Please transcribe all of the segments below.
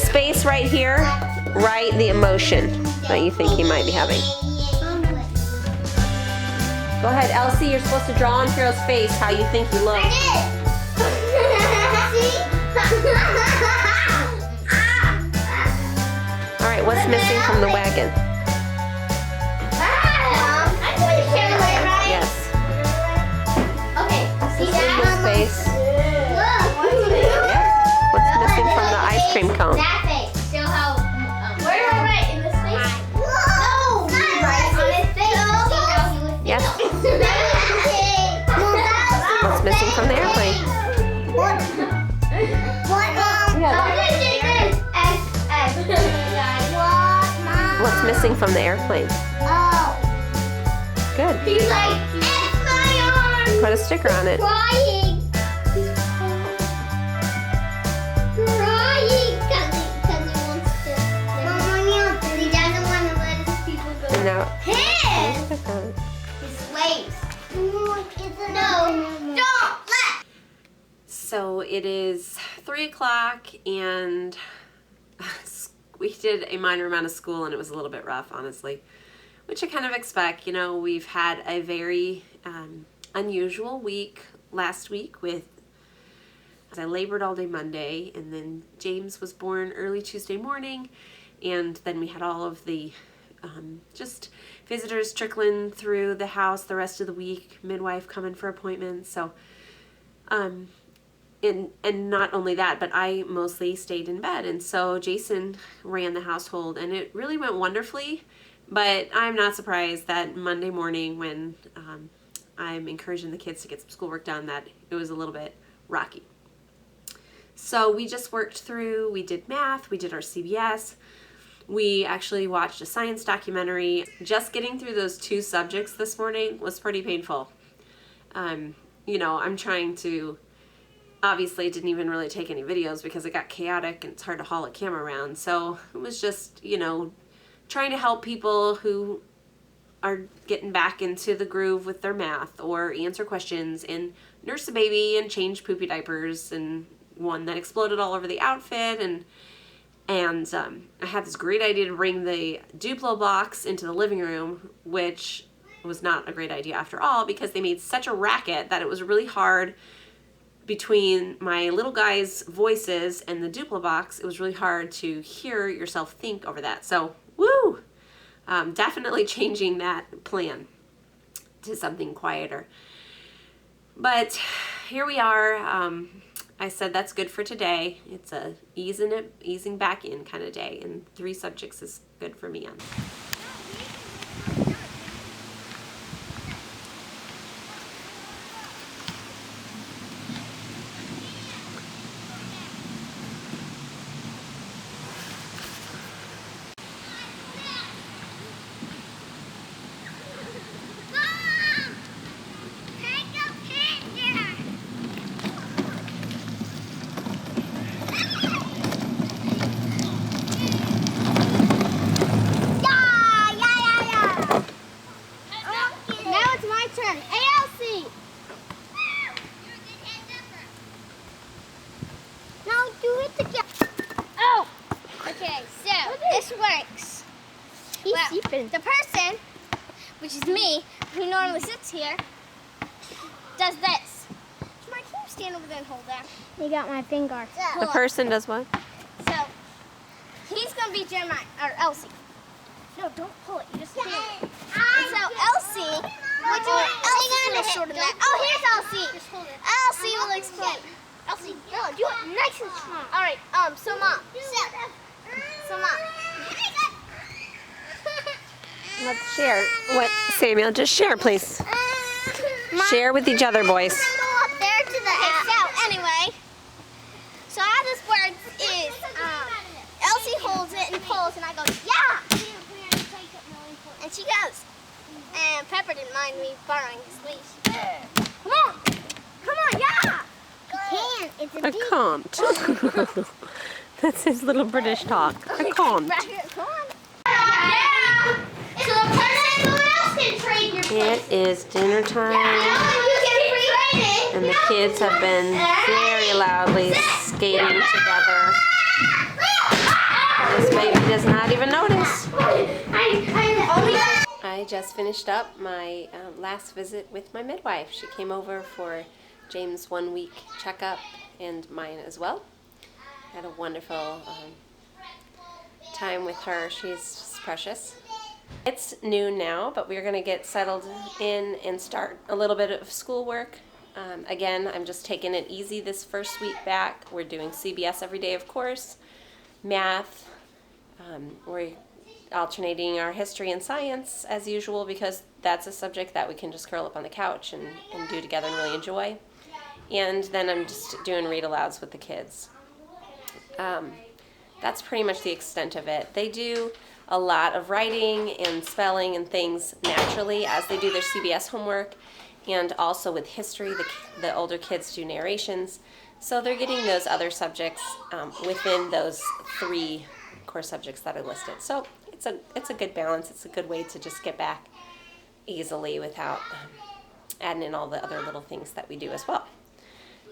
space right here, write the emotion that you think he might be having. Go ahead, Elsie, you're supposed to draw on Pharaoh's face how you think he looks. Alright, what's missing from the wagon? Yes. See his face? Yes. What's missing from the ice cream cone? That face. Show how. Where do I write? In this face? No! Not right on his face. See how he would feel. Yes. What's missing from the airplane? What's missing from the airplane? Oh. Good. He's like, it's my arm. Put a sticker on it. Crying. He's crying because he wants to. He doesn't want to let his people go. And now, His slaves. No, don't let. so it is 3 o'clock and we did a minor amount of school and it was a little bit rough, honestly, which I kind of expect. You know, we've had a very unusual week last week with, I labored all day Monday, and then James was born early Tuesday morning, and then we had all of the just visitors trickling through the house the rest of the week, midwife coming for appointments. So and not only that, but I mostly stayed in bed, and so Jason ran the household, and it really went wonderfully. But I'm not surprised that Monday morning, when I'm encouraging the kids to get some schoolwork done, that it was a little bit rocky. So we just worked through, we did math, we did our CBS, we actually watched a science documentary. Just getting through those 2 subjects this morning was pretty painful. You know, I'm trying to, obviously didn't even really take any videos because it got chaotic and it's hard to haul a camera around. So it was just, you know, trying to help people who are getting back into the groove with their math, or answer questions and nurse a baby and change poopy diapers, and one that exploded all over the outfit. And I had this great idea to bring the Duplo box into the living room, which was not a great idea after all, because they made such a racket that it was really hard between my little guy's voices and the Duplo box. It was really hard to hear yourself think over that. So, woo! Definitely changing that plan to something quieter. But here we are. I said that's good for today. It's a easing back in kind of day, and 3 subjects is good for me on. Works. The person, which is me, who normally sits here, does this. Can you stand over there and hold that? You got my finger. The person does what? So, he's going to be Jeremiah, or Elsie. No, don't pull it. You just pull it. And so, Elsie, Elsie's shorter than that. Oh, here's Elsie. Just hold it. Elsie will explain. Elsie, no, do it nice and strong. All right, so Mom. So Mom. Let's share. What, Samuel? Just share, please. Share with each other, boys. Up there to the so anyway, so how this works is Elsie holds it and pulls, and I go, yeah, and she goes. And Pepper didn't mind me borrowing his leash. Come on, yeah. You can. It's a I can't. That's his little British talk. I can't. Come on. Yeah. So the person who else can trade your place. It is dinner time, and the kids have been very loudly skating together. even notice. I just finished up my last visit with my midwife. She came over for James' 1 week checkup and mine as well. Had a wonderful time with her. She's just precious. It's noon now, but we're going to get settled in and start a little bit of schoolwork. Again, I'm just taking it easy this first week back. We're doing CBS every day, of course, math. We're alternating our history and science as usual because that's a subject that we can just curl up on the couch and do together and really enjoy. And then I'm just doing read-alouds with the kids. That's pretty much the extent of it. They do a lot of writing and spelling and things naturally as they do their CBS homework, and also with history, the older kids do narrations. So they're getting those other subjects within those 3 core subjects that I listed. So it's a good balance. It's a good way to just get back easily without adding in all the other little things that we do as well.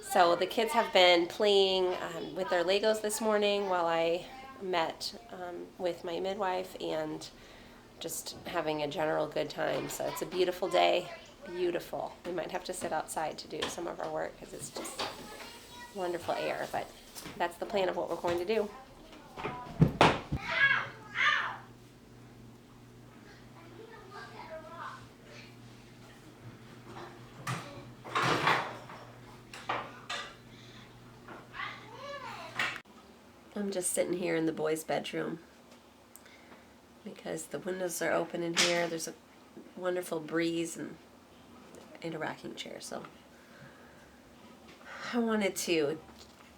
So the kids have been playing with their Legos this morning while I met with my midwife and just having a general good time. So it's a beautiful day. Beautiful. We might have to sit outside to do some of our work because it's just wonderful air, but that's the plan of what we're going to do. I'm just sitting here in the boys' bedroom because the windows are open in here. There's a wonderful breeze and a rocking chair. So I wanted to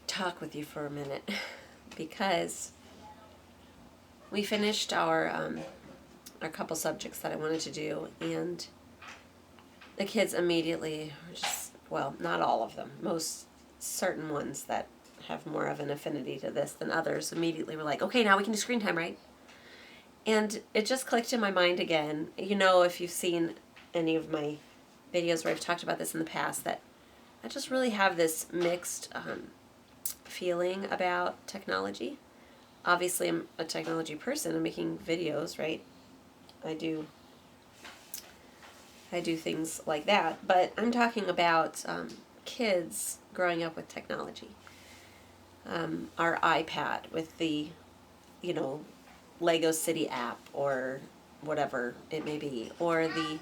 talk with you for a minute because we finished our couple subjects that I wanted to do, and the kids immediately were just, well, not all of them, most certain ones that have more of an affinity to this than others immediately were like, okay, now we can do screen time, right? And it just clicked in my mind again. You know, if you've seen any of my videos where I've talked about this in the past, that I just really have this mixed feeling about technology. Obviously, I'm a technology person. I'm making videos, right? I do things like that. But I'm talking about kids growing up with technology. Our iPad with the, Lego City app or whatever it may be, or the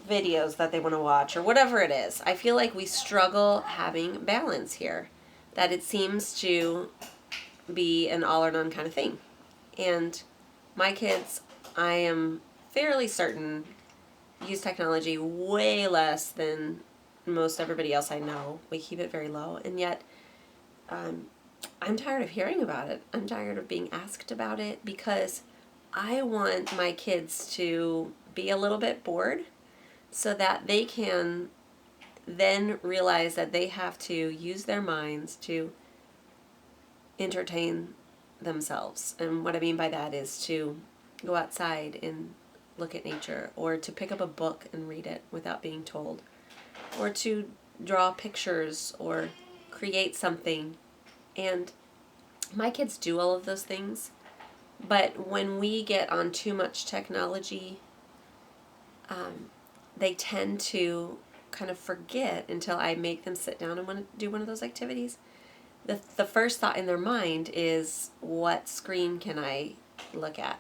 videos that they want to watch or whatever it is. I feel like we struggle having balance here, that it seems to be an all or none kind of thing. And my kids, I am fairly certain, use technology way less than most everybody else I know. We keep it very low, and yet I'm tired of hearing about it. I'm tired of being asked about it because I want my kids to be a little bit bored so that they can then realize that they have to use their minds to entertain themselves. And what I mean by that is to go outside and look at nature, or to pick up a book and read it without being told, or to draw pictures or create something. And my kids do all of those things, but when we get on too much technology, they tend to kind of forget until I make them sit down and want to do one of those activities. The first thought in their mind is, what screen can I look at?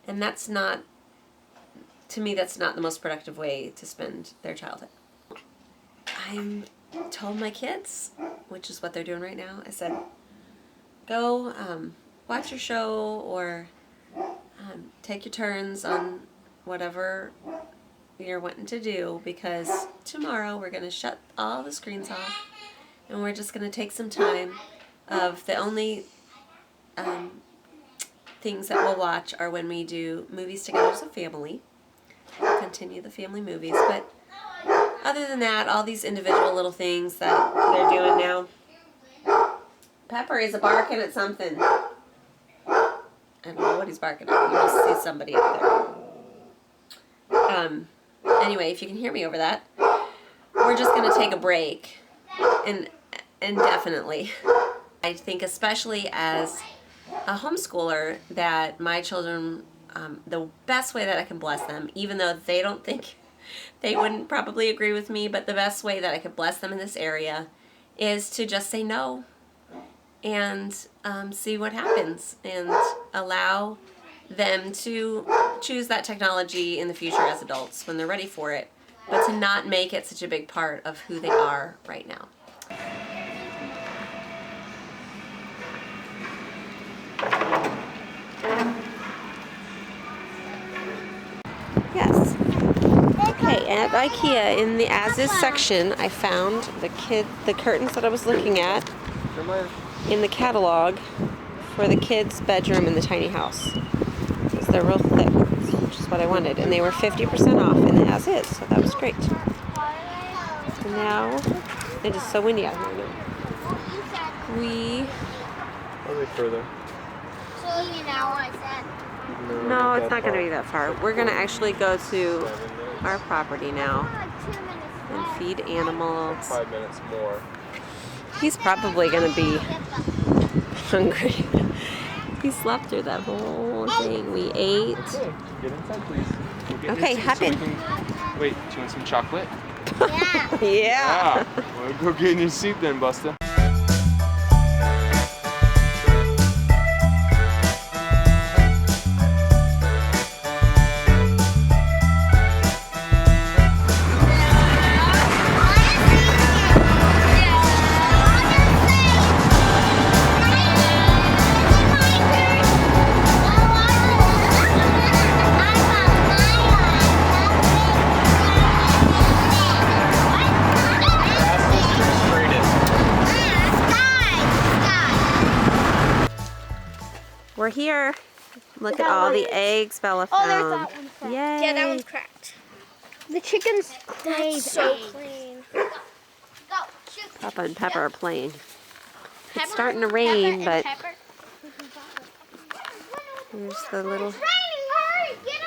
And that's not, to me, that's not the most productive way to spend their childhood. I told my kids, which is what they're doing right now, I said, go watch your show or take your turns on whatever you're wanting to do, because tomorrow we're going to shut all the screens off and we're just going to take some time. Of the only things that we'll watch are when we do movies together as a family. We'll continue the family movies, but other than that, all these individual little things that they're doing now. Pepper is barking at something. I don't know what he's barking at. You must see somebody up there. Anyway, if you can hear me over that, we're just going to take a break. And definitely, I think especially as a homeschooler that my children, the best way that I can bless them, even though they don't think, they wouldn't probably agree with me, but the best way that I could bless them in this area is to just say no and see what happens and allow them to choose that technology in the future as adults when they're ready for it, but to not make it such a big part of who they are right now. Yes. Okay, at IKEA in the as-is section, I found the curtains that I was looking at in the catalog for the kids' bedroom in the tiny house. Because they're real thick, which is what I wanted, and they were 50% off in the as-is, so that was great. And now it is so windy out here now. A little further. So you know what I said. No, it's not going to be that far. We're going to actually go to our property now Like 2 minutes. and feed animals. 5 minutes more. He's probably going to be hungry. He slept through that whole thing. We ate. Okay, get inside, please. We'll get Okay, in hop in. Wait, do you want some chocolate? Yeah. Yeah. Well, go get in your seat then, Busta. We're here. Look at all the eggs Bella Oh, found. there's that one cracked. Yay. Yeah, that one's cracked. The chicken's clean. So clean. Go, shoot. Papa and Pepper are playing. Pepper, It's starting to rain, Pepper, and but Pepper. there's the little, It's raining, hurry, get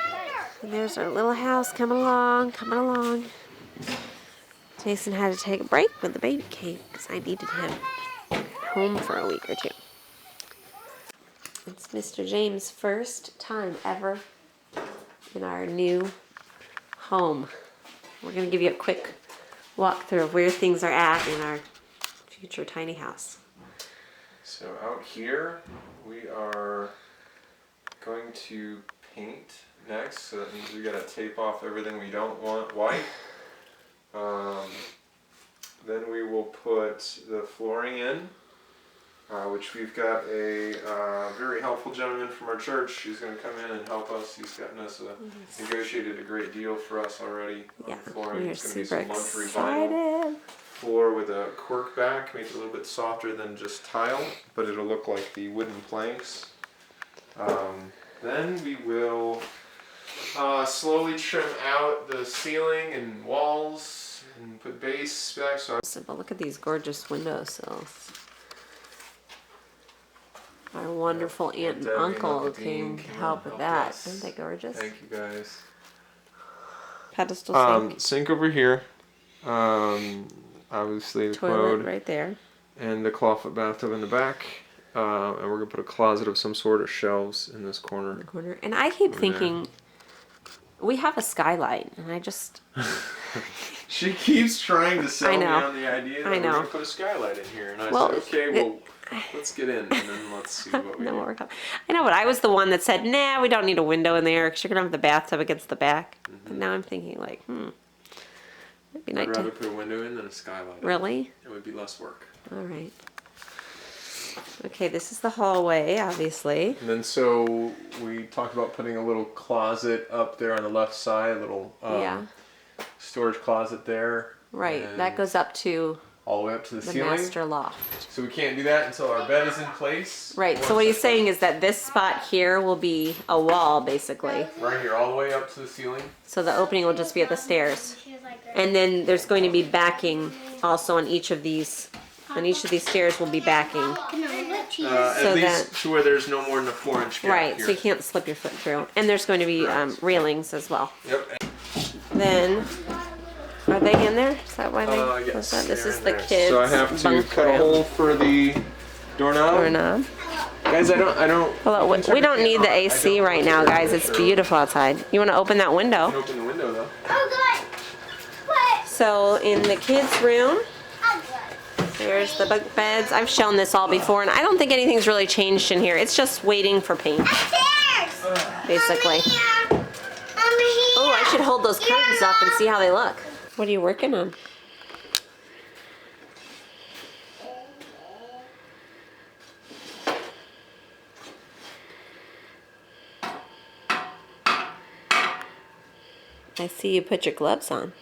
under. there's our little house coming along, coming along. Jason had to take a break when the baby came because I needed him home for a week or two. It's Mr. James' first time ever in our new home. We're going to give you a quick walkthrough of where things are at in our future tiny house. So out here, we are going to paint next. So that means we got to tape off everything we don't want white. Then we will put the flooring in. Which we've got a very helpful gentleman from our church. He's going to come in and help us. He's gotten us negotiated a great deal for us already. Yeah, Flooring. we're It's going to be super some luxury vinyl excited. floor with a cork back, make it a little bit softer than just tile, but it'll look like the wooden planks. Then we will slowly trim out the ceiling and walls and put base back. But look at these gorgeous windowsills. Our wonderful aunt and Debbie and uncle Uncle came Dean to help with that. us. Aren't they gorgeous? Thank you guys. Pedestal sink. Sink over here. Obviously the Toilet commode right there. and the clawfoot bathtub in the back. And we're gonna put a closet of some sort of shelves in this corner. Corner. And I keep Over thinking, we have a skylight, and I just, She keeps trying to sell I me know. on the idea that I we're know. gonna put a skylight in here, and I Well, said, okay, it- well, let's get in and then let's see what we no, do. I know, but I was the one that said, nah, we don't need a window in there because you're going to have the bathtub against the back. But now I'm thinking, like, it'd be nice I'd rather to. put a window in than a skylight. Really? It would be less work. All right. Okay, this is the hallway, obviously. And then so we talked about putting a little closet up there on the left side, a little Yeah. storage closet there. Right, and that goes up to all the way up to the the ceiling. master loft. So we can't do that until our bed is in place. Right, so what he's saying is that this spot here will be a wall, basically. Right here, all the way up to the ceiling. So the opening will just be at the stairs. And then there's going to be backing also on each of these. On each of these stairs will be backing. So At least to where there's no more than a 4-inch gap Right, here. so you can't slip your foot through. And there's going to be railings as well. Yep. Then, are they in there? Is that why they? Yes, what's that? This they're is in the there. kids' So I have to bunk cut a room. hole for the doorknob. Doorknob. Guys, I don't. Well, we don't need the AC right now, guys. It's beautiful outside. You want to open that You window? can open the window though. Oh, good. What? So in the kids' room, Oh, good. there's the bunk beds. I've shown this all before, and I don't think anything's really changed in here. It's just waiting for paint, Upstairs. basically. I'm here. Oh, I should hold those curtains up and see how they look. What are you working on? I see you put your gloves on.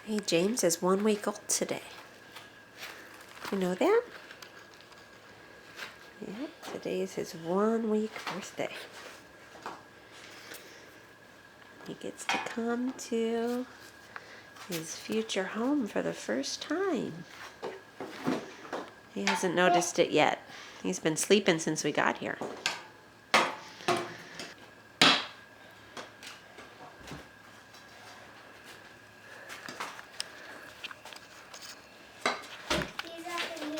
Hey, James is 1 week old today. You know that? Yeah, today is his 1 week birthday. He gets to come to his future home for the first time. He hasn't noticed it yet. He's been sleeping since we got here.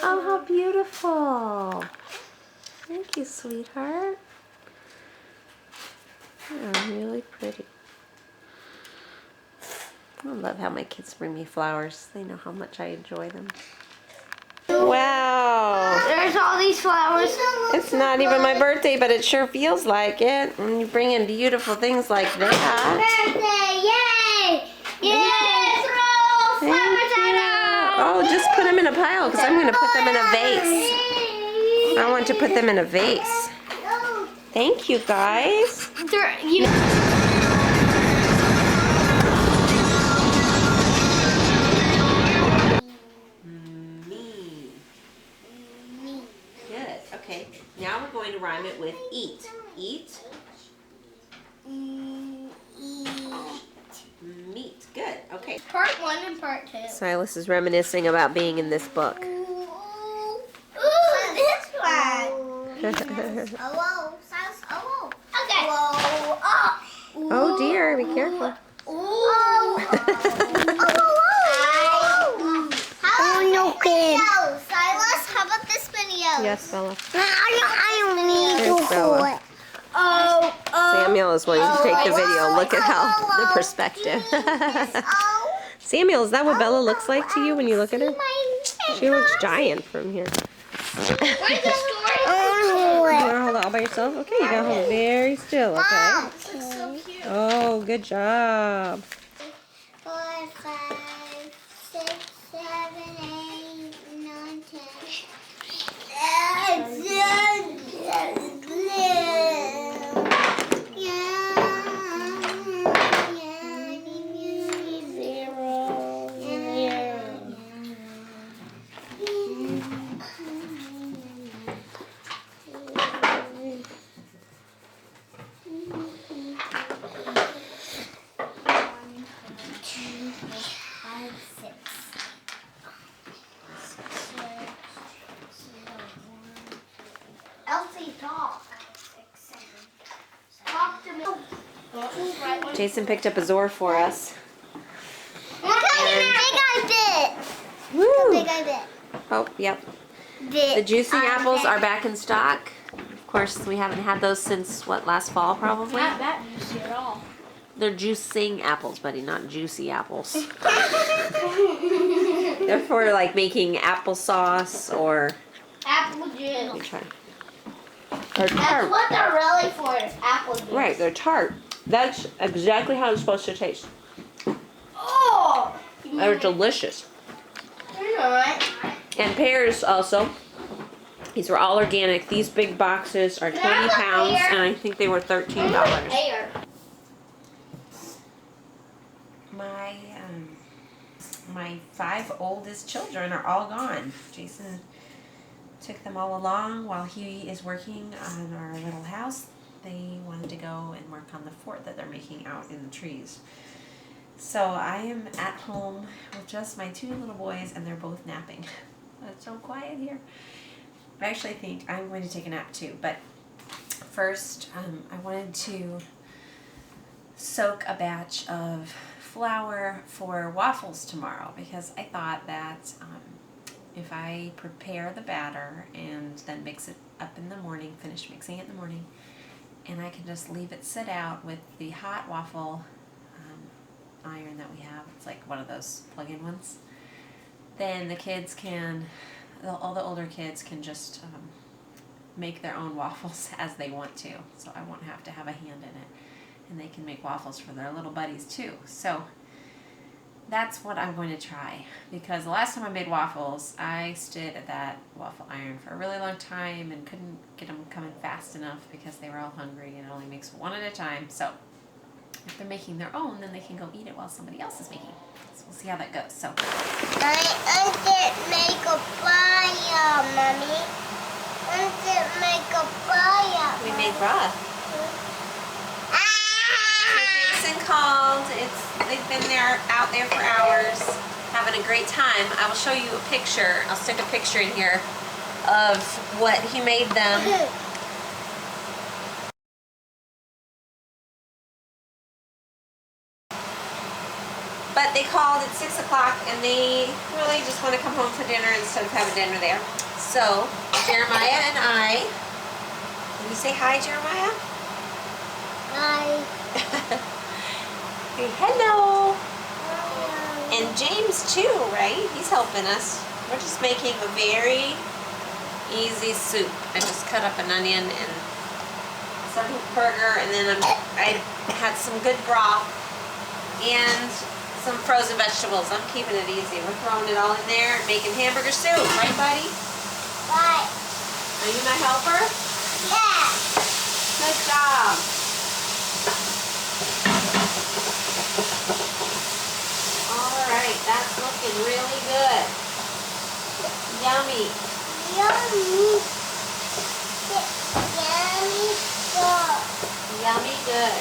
Oh, how beautiful. Thank you, sweetheart. You're really pretty. I love how my kids bring me flowers. They know how much I enjoy them. Wow. There's all these flowers. It's not even my birthday, but it sure feels like it. When you bring in beautiful things like that. Birthday! Yay! Yay! Throw flowers at them! Oh, just put them in a pile because I'm going to put them in a vase. I want to put them in a vase. Thank you, guys. Good. Okay. Now we're going to rhyme it with eat. Eat. Meat. Good. Okay. Part 1 and part 2. Silas is reminiscing about being in this book. Ooh, this one. Hello, Silas. Hello. Okay. Hello. Oh dear, be careful. Silas, how about this video? Yes, Bella. I don't need Here's Bella. Oh, Samuel is wanting to take the video. Look at how the perspective. Samuel, is that what Bella looks like to you when you look at her? She looks giant from here. Where's the story? You want to hold it all by yourself? Okay, you gotta hold it very still, okay? This looks so cute. Oh, good job. 4, 5, 6, 7, 8, 9, 10. Elsie, talk. Talk to me. Jason picked up a Zor for us. Look how big I did. Woo! How big I did. Oh, yep. Big. The juicing apples are back in stock. Of course, we haven't had those since, what, last fall probably? Not that juicy at all. They're juicing apples, buddy, not juicy apples. They're for like making applesauce or... Apple Let me juice. try. Or That's tart. what they're really for, is apple juice. Right, they're tart. That's exactly how it's supposed to taste. Oh! They're delicious. Alright. And pears also. These were all organic. These big boxes are 20 There's a pounds, pear. and I think they were $13. Pear. My 5 oldest children are all gone. Jason took them all along while he is working on our little house. They wanted to go and work on the fort that they're making out in the trees. So I am at home with just my 2 little boys, and they're both napping. It's so quiet here. I actually think I'm going to take a nap too, but first I wanted to soak a batch of flour for waffles tomorrow because I thought that if I prepare the batter and then mix it up in the morning, finish mixing it in the morning, and I can just leave it sit out with the hot waffle iron that we have. It's like one of those plug-in ones. Then the kids can, all the older kids can just make their own waffles as they want to. So I won't have to have a hand in it. And they can make waffles for their little buddies too. So that's what I'm going to try. Because the last time I made waffles, I stood at that waffle iron for a really long time and couldn't get them coming fast enough because they were all hungry and it only makes one at a time. So if they're making their own, then they can go eat it while somebody else is making. So we'll see how that goes. So I did make a fire, Mommy. I did make a fire. we made broth. Jason called. They've been out there for hours, having a great time. I will show you a picture. I'll stick a picture in here of what he made them. But they called at 6 o'clock and they really just want to come home for dinner instead of having dinner there. So Jeremiah and I, will you say hi, Jeremiah? Hi. Hey, hello. And James too, right? He's helping us. We're just making a very easy soup. I just cut up an onion and some burger, and then I had some good broth and some frozen vegetables. I'm keeping it easy. We're throwing it all in there and making hamburger soup, right, buddy? Bye. Are you my helper? Yeah. Good job. All right, that's looking really good. Yummy. Yummy. Yummy. Yummy good.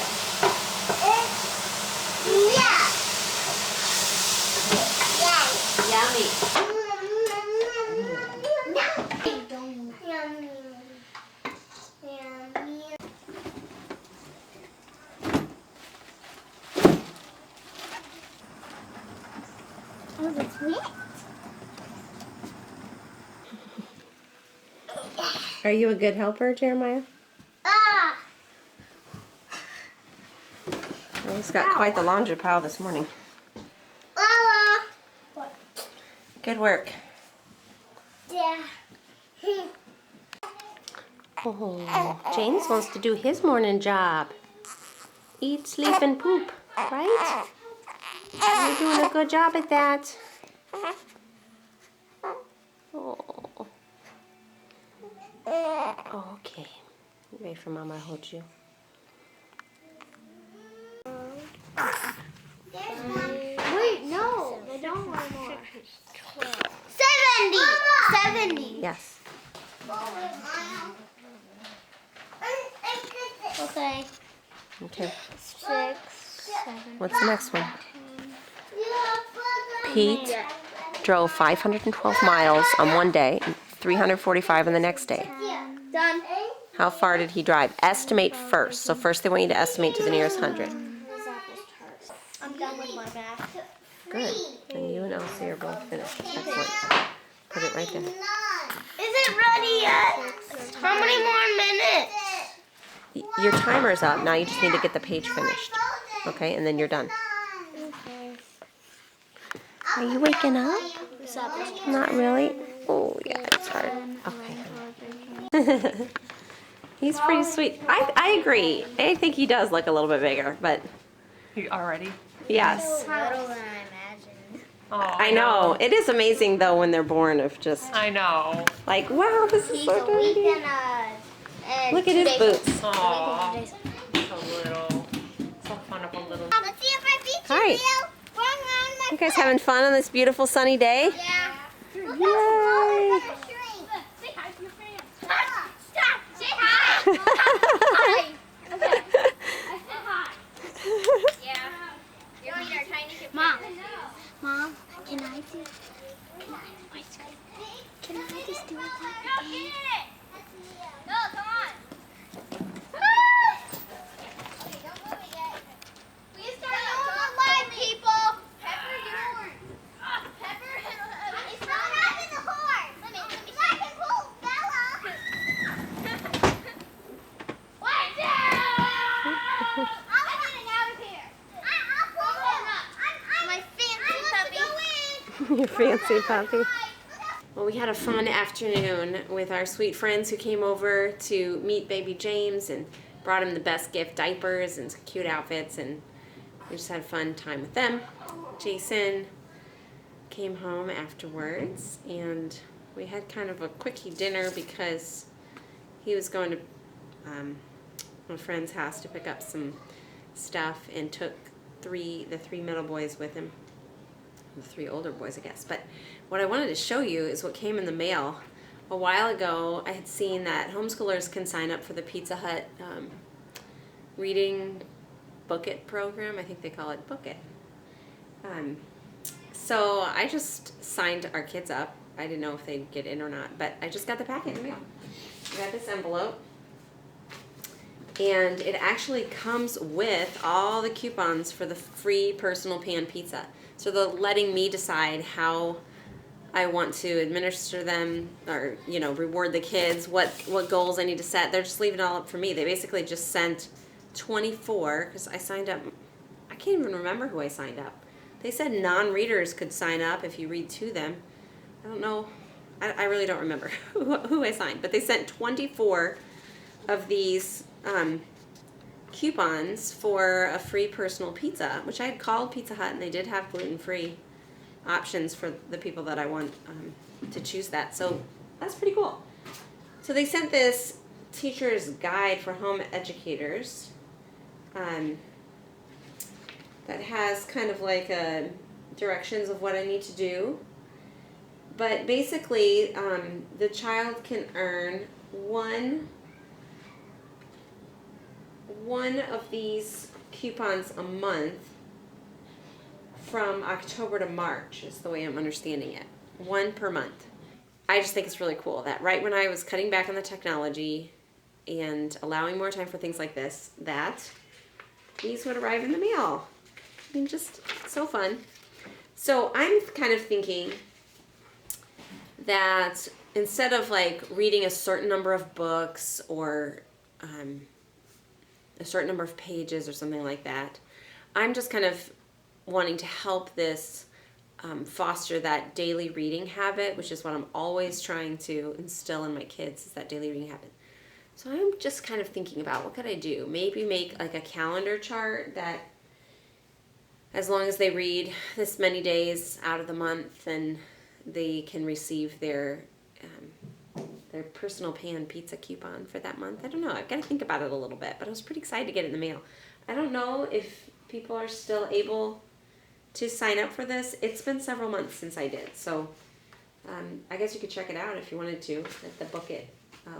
Yeah. Yummy. Oh, that's wet. Are you a good helper, Jeremiah? Ah. Well, he's got quite the laundry pile this morning. What? Good work. Yeah. Oh, James wants to do his morning job. Eat, sleep, and poop, right? You're doing a good job at that. Oh. Okay. You ready for Mama to hold you? Wait, no. I don't want more. 70. 70. Yes. Okay. Okay. 6, 7. What's the next one? Pete drove 512 miles on one day and 345 on the next day. Done. How far did he drive? Estimate first. So first they want you to estimate to the nearest 100. I'm done with my math. Good. And you and Elsie are both finished. Excellent. Put it right there. Is it ready yet? How many more minutes? Your timer's up. Now you just need to get the page finished. Okay? And then you're done. Are you waking up? Not really? Oh, yeah, it's hard. Okay. He's pretty sweet. I agree. I think he does look a little bit bigger, but You already? yes. Better than I imagined. Oh, I know. It is amazing, though, when they're born of just, I know. like, wow, this is He's so a week dirty. and Look at his boots. Oh, so little. So fun of a little. Let's see if my feet Hi. You guys having fun on this beautiful sunny day? Yeah. Yay. Say hi to your fans. Stop. Say hi. Hi. Okay. I said hi. Yeah. You're trying to get Mom. Mom, can I just do it like again? No, come on. Okay, don't move it yet. We start live, people. Your fancy puppy. Well, we had a fun afternoon with our sweet friends who came over to meet baby James and brought him the best gift, diapers and some cute outfits, and we just had a fun time with them. Jason came home afterwards and we had kind of a quickie dinner because he was going to a friend's house to pick up some stuff and took the three middle boys with him. The three older boys, I guess. But what I wanted to show you is what came in the mail. A while ago, I had seen that homeschoolers can sign up for the Pizza Hut reading Book It program. I think they call it Book It. So I just signed our kids up. I didn't know if they'd get in or not, but I just got the packet in the mail. I got this envelope. And it actually comes with all the coupons for the free personal pan pizza. So they're letting me decide how I want to administer them or, you know, reward the kids, what goals I need to set. They're just leaving it all up for me. They basically just sent 24, because I signed up. I can't even remember who I signed up. They said non-readers could sign up if you read to them. I don't know. I really don't remember who I signed. But they sent 24 of these coupons for a free personal pizza, which I had called Pizza Hut, and they did have gluten-free options for the people that I want to choose that. So that's pretty cool. So they sent this teacher's guide for home educators that has kind of like directions of what I need to do. But basically, the child can earn one of these coupons a month from October to March is the way I'm understanding it. One per month. I just think it's really cool that right when I was cutting back on the technology and allowing more time for things like this, that these would arrive in the mail. I mean, just so fun. So I'm kind of thinking that instead of like reading a certain number of books or a certain number of pages or something like that, I'm just kind of wanting to help this foster that daily reading habit, which is what I'm always trying to instill in my kids, is that daily reading habit. So I'm just kind of thinking about what could I do? Maybe make like a calendar chart that as long as they read this many days out of the month, then they can receive their personal pan pizza coupon for that month. I don't know. I've got to think about it a little bit, but I was pretty excited to get it in the mail. I don't know if people are still able to sign up for this. It's been several months since I did, so I guess you could check it out if you wanted to at the Book It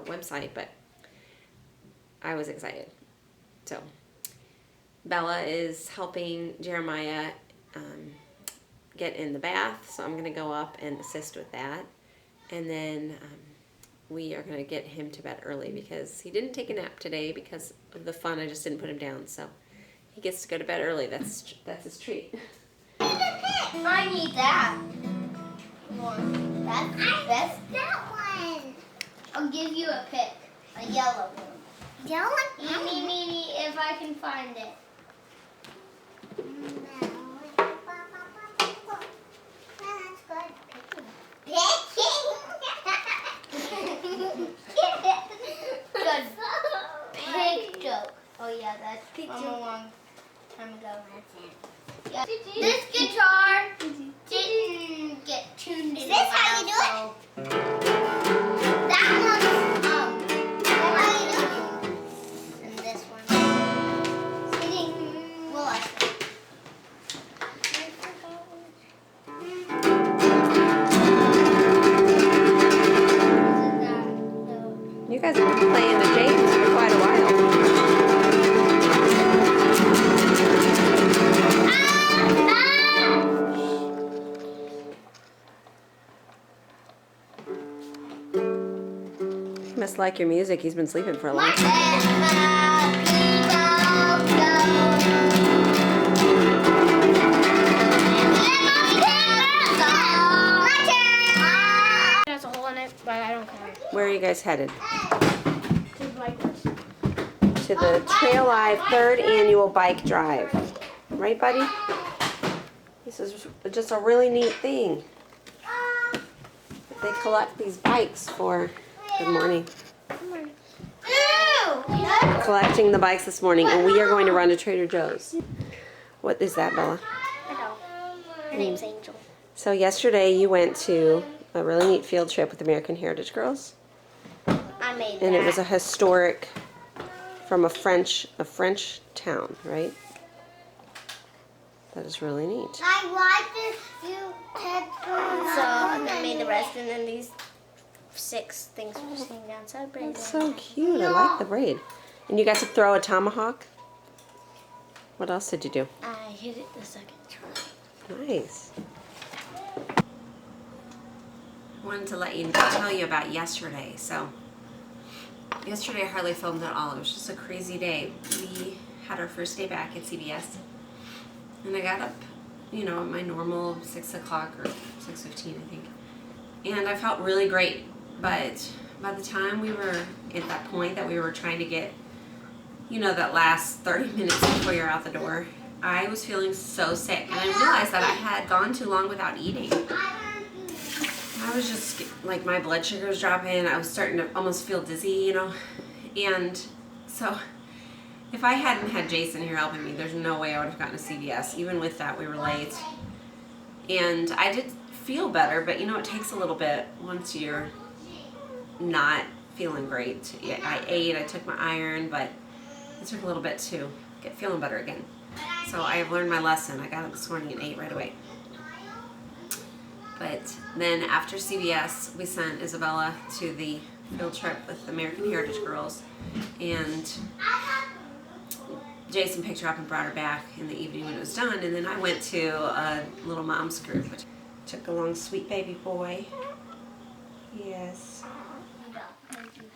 website, but I was excited. So Bella is helping Jeremiah get in the bath, so I'm going to go up and assist with that. And then we are going to get him to bed early because he didn't take a nap today because of the fun. I just didn't put him down, so he gets to go to bed early. That's his treat. I need that one. That's the best. That one. I'll give you a pick. A yellow one. Yellow one? Me, if I can find it. Good pig joke. Oh yeah, that's from a long time ago. Yeah. This guitar didn't get tuned in. Is this how you do it? That one's how you do it. And this one. Singing. Well, I You guys have been playing the James for quite a while. He must like your music. He's been sleeping for a long time. There's a hole in it, but I don't care. Where are you guys headed? To the bike race. To the Trail Live 3rd Annual Bike Drive. Right, buddy? This is just a really neat thing. They collect these bikes for, good morning. Collecting the bikes this morning, and we are going to run to Trader Joe's. What is that, Bella? I know. Her name's Angel. So yesterday you went to a really neat field trip with American Heritage Girls, I made that. and it was a historic from a French town, right? That is really neat. So I made the rest, and then these 6 things were just hanging down. So I braided That's so cute. I like the braid. And you got to throw a tomahawk. What else did you do? I hit it the second try. Nice. I wanted to tell you about yesterday. So yesterday I hardly filmed at all. It was just a crazy day. We had our first day back at CBS, and I got up, at my normal 6 o'clock or 6:15, I think, and I felt really great. But by the time we were at that point that we were trying to get, that last 30 minutes before you're out the door, I was feeling so sick, and I realized that I had gone too long without eating. I was just, like, my blood sugar was dropping. I was starting to almost feel dizzy, and so if I hadn't had Jason here helping me, there's no way I would have gotten to CVS. Even with that, we were late, and I did feel better, but it takes a little bit once you're not feeling great. I ate, I took my iron, but it took a little bit to get feeling better again. So I have learned my lesson. I got up this morning and ate right away. But then after CBS, we sent Isabella to the field trip with American Heritage Girls, and Jason picked her up and brought her back in the evening when it was done, and then I went to a little mom's group, which took along sweet baby boy. Yes.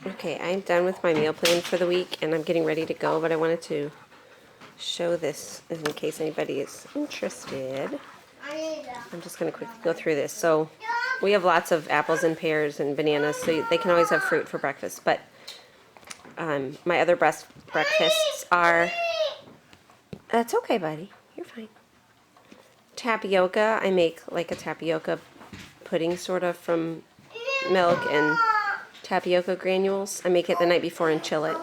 Okay, I'm done with my meal plan for the week, and I'm getting ready to go, but I wanted to show this in case anybody is interested. I'm just going to quickly go through this. So we have lots of apples and pears and bananas, so they can always have fruit for breakfast, but my other breakfasts are, that's okay, buddy, you're fine. Tapioca. I make like a tapioca pudding sort of from milk and tapioca granules. I make it the night before and chill it.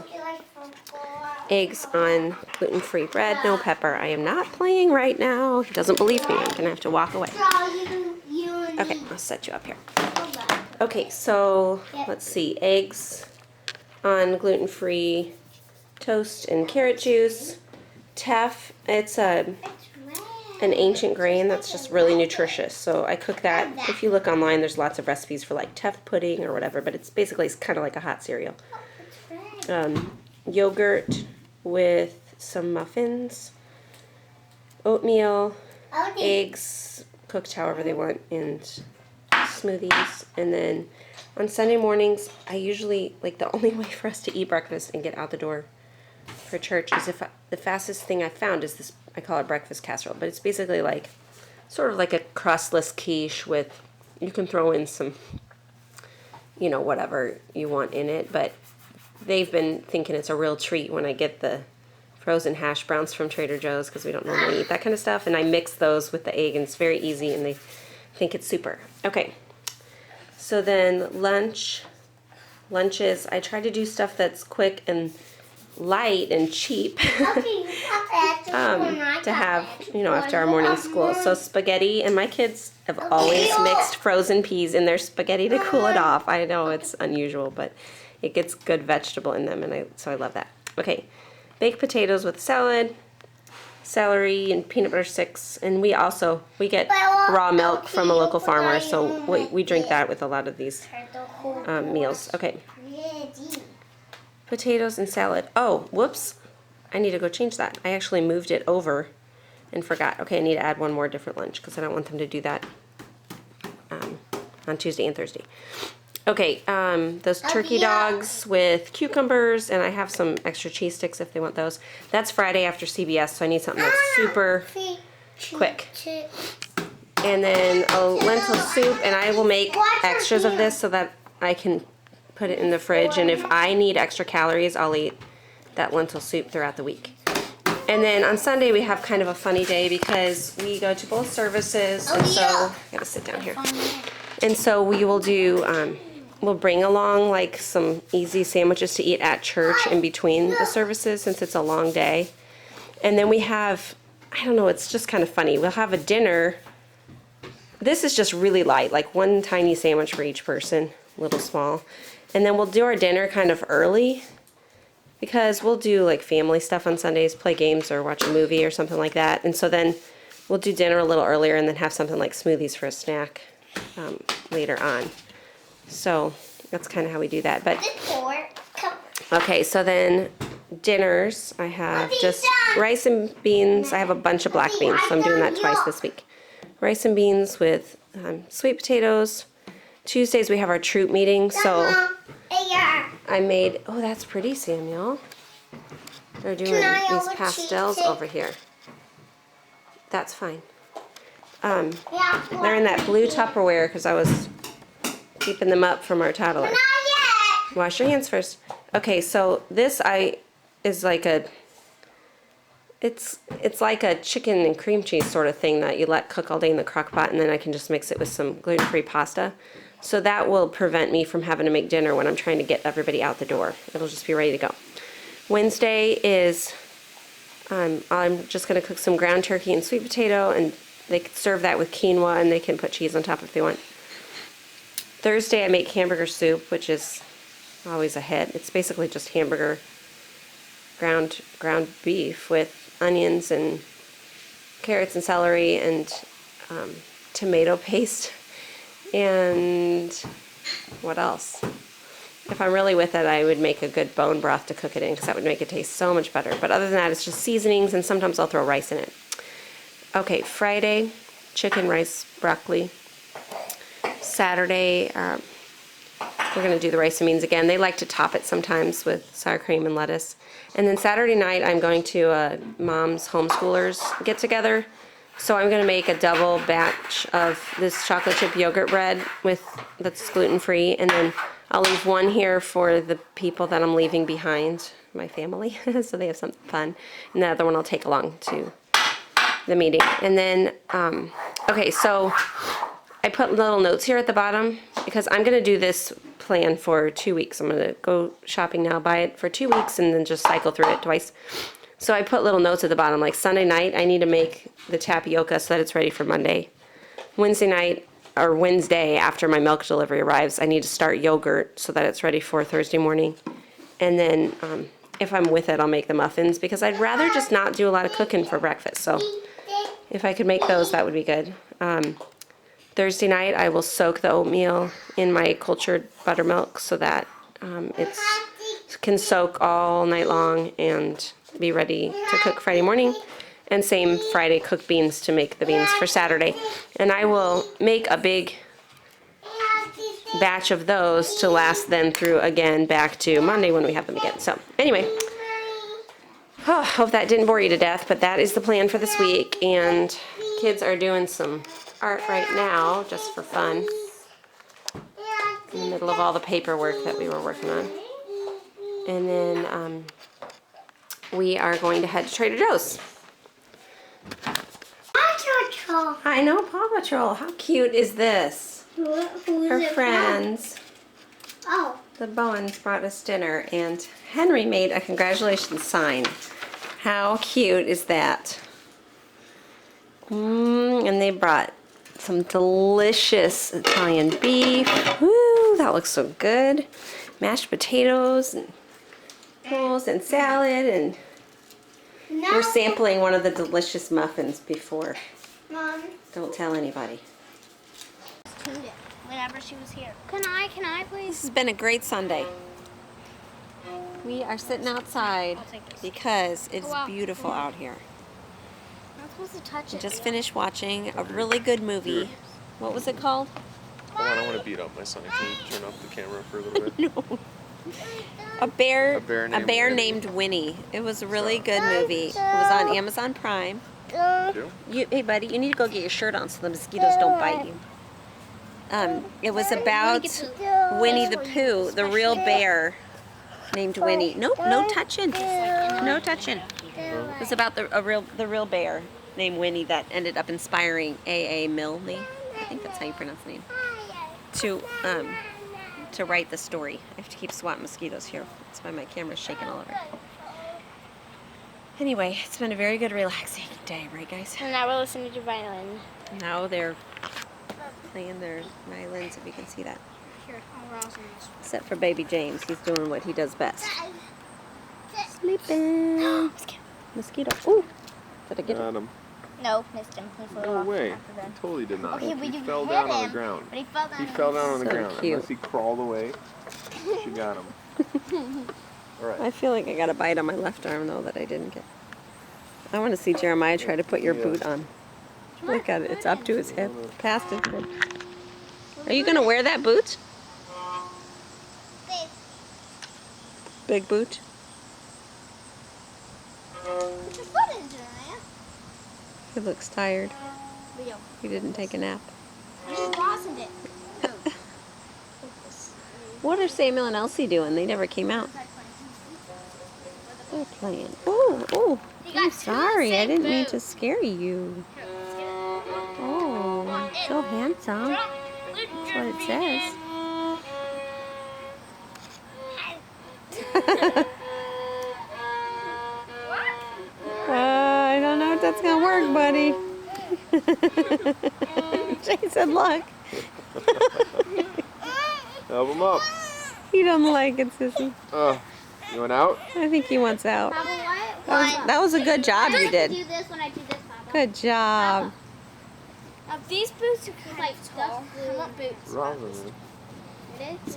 Eggs on gluten-free bread, no pepper. I am not playing right now. He doesn't believe me. I'm gonna have to walk away. Okay, I'll set you up here. Okay, so let's see. Eggs on gluten-free toast and carrot juice. Teff. It's an ancient grain that's just really nutritious. So I cook that. If you look online, there's lots of recipes for like teff pudding or whatever, but it's kind of like a hot cereal. Yogurt with some muffins, oatmeal, eggs, cooked however they want, and smoothies. And then on Sunday mornings, I usually, like, the only way for us to eat breakfast and get out the door for church is the fastest thing I found is this, I call it breakfast casserole, but it's basically like, sort of like a crustless quiche with, you can throw in some, whatever you want in it, but they've been thinking it's a real treat when I get the frozen hash browns from Trader Joe's, because we don't normally eat that kind of stuff, and I mix those with the egg, and it's very easy, and they think it's super. Okay, so then lunches, I try to do stuff that's quick and light and cheap to have, after our morning school. So spaghetti, and my kids have always mixed frozen peas in their spaghetti to cool it off. I know it's unusual, but it gets good vegetable in them, and so I love that. Okay, baked potatoes with salad, celery, and peanut butter sticks. And we get raw milk from a local farmer, so we drink that with a lot of these meals. Okay, potatoes and salad. Oh, whoops, I need to go change that. I actually moved it over and forgot. Okay, I need to add one more different lunch because I don't want them to do that on Tuesday and Thursday. Okay, those turkey dogs with cucumbers, and I have some extra cheese sticks if they want those. That's Friday after CBS, so I need something that's super quick. And then a lentil soup, and I will make extras of this so that I can put it in the fridge, and if I need extra calories, I'll eat that lentil soup throughout the week. And then on Sunday we have kind of a funny day because we go to both services, and so I gotta sit down here. And so we will do, we'll bring along like some easy sandwiches to eat at church in between the services since it's a long day. And then we have, I don't know, it's just kind of funny. We'll have a dinner. This is just really light, like one tiny sandwich for each person, little small. And then we'll do our dinner kind of early because we'll do like family stuff on Sundays, play games or watch a movie or something like that. And so then we'll do dinner a little earlier and then have something like smoothies for a snack later on. So that's kind of how we do that. But okay, so then dinners, I have just rice and beans. I have a bunch of black beans, so I'm doing that twice this week. Rice and beans with sweet potatoes. Tuesdays we have our troop meeting, so I made, oh, that's pretty, Samuel. They're doing these pastels over here. That's fine. They're in that blue Tupperware because I was keeping them up from our toddler. Wash your hands first. Okay, so this is like a, it's like a chicken and cream cheese sort of thing that you let cook all day in the crock pot, and then I can just mix it with some gluten-free pasta. So that will prevent me from having to make dinner when I'm trying to get everybody out the door. It'll just be ready to go. Wednesday is, I'm just going to cook some ground turkey and sweet potato, and they can serve that with quinoa, and they can put cheese on top if they want. Thursday I make hamburger soup, which is always a hit. It's basically just hamburger, ground beef with onions and carrots and celery and tomato paste. And what else? If I'm really with it, I would make a good bone broth to cook it in because that would make it taste so much better. But other than that, it's just seasonings, and sometimes I'll throw rice in it. Okay, Friday, chicken, rice, broccoli. Saturday, we're going to do the rice and beans again. They like to top it sometimes with sour cream and lettuce. And then Saturday night, I'm going to a mom's homeschoolers get together. So I'm going to make a double batch of this chocolate chip yogurt bread that's gluten-free, and then I'll leave one here for the people that I'm leaving behind, my family, so they have something fun, and the other one I'll take along to the meeting. And then, okay, so I put little notes here at the bottom because I'm going to do this plan for 2 weeks. I'm going to go shopping now, buy it for 2 weeks, and then just cycle through it twice. So I put little notes at the bottom, like Sunday night, I need to make the tapioca so that it's ready for Monday. Wednesday night, or Wednesday after my milk delivery arrives, I need to start yogurt so that it's ready for Thursday morning. And then if I'm with it, I'll make the muffins because I'd rather just not do a lot of cooking for breakfast. So if I could make those, that would be good. Thursday night, I will soak the oatmeal in my cultured buttermilk so that it can soak all night long and be ready to cook Friday morning. And same Friday, cook beans to make the beans for Saturday. And I will make a big batch of those to last then through again back to Monday when we have them again. So anyway, hope that didn't bore you to death, but that is the plan for this week. And kids are doing some art right now just for fun in the middle of all the paperwork that we were working on. And then we are going to head to Trader Joe's. Paw Patrol. I know, Paw Patrol. How cute is this? Who is Her it friends, from? Oh. the Bowens, brought us dinner, and Henry made a congratulations sign. How cute is that? And they brought some delicious Italian beef. Woo, that looks so good. Mashed potatoes and rolls and salad, and we're sampling one of the delicious muffins before. Mom. Don't tell anybody. Whenever she was here. Can I please? This has been a great Sunday. We are sitting outside because it's beautiful out here. I'm not supposed to touch We it. just finished watching a really good movie. What was it called? Hold on, I want to beat up my son. Can you turn off the camera for a little bit? No. A bear named named Winnie. It was a really good movie. It was on Amazon Prime. Hey buddy, you need to go get your shirt on so the mosquitoes don't bite you. It was about Winnie the Pooh, the real bear named Winnie. Nope, no touching. No touching. It was about the real bear named Winnie that ended up inspiring A.A. Milne, I think that's how you pronounce the name, to write the story. I have to keep swatting mosquitoes here. That's why my camera's shaking all over. Anyway, it's been a very good, relaxing day, right, guys? And now we're listening to violin. Now they're playing their violins, if you can see that. Except for baby James, he's doing what he does best. Sleeping. Mosquito. Ooh. Did I get Got him? him. No, missed him. He flew No off way. after He that. totally did not. Okay, but He you fell hit down on the him, ground. But he fell down. He fell down on the So ground. cute. Unless he crawled away, she got him. All right. I feel like I got a bite on my left arm, though, that I didn't get. I want to see Jeremiah try to put your boot on. Look at it. It's up to his hip. Past his hip. Are you going to wear that boot? Big boot? Put your foot in, Jeremiah. He looks tired. Leo. He didn't take a nap. I just blossomed it. What are Samuel and Elsie doing? They never came out. They're playing. Oh, oh. You I'm got two sorry. I same didn't mean to boots. scare you. Oh, so handsome. That's what it says. I don't know if that's going to work, buddy. Jason, look. Help him up. He doesn't like it, Sissy. You went out? I think he wants out. Papa, what? That was a good job you I did. do this when I do this, Papa. Good job. These boots are like tall. I want boots. Wrong with me. It is?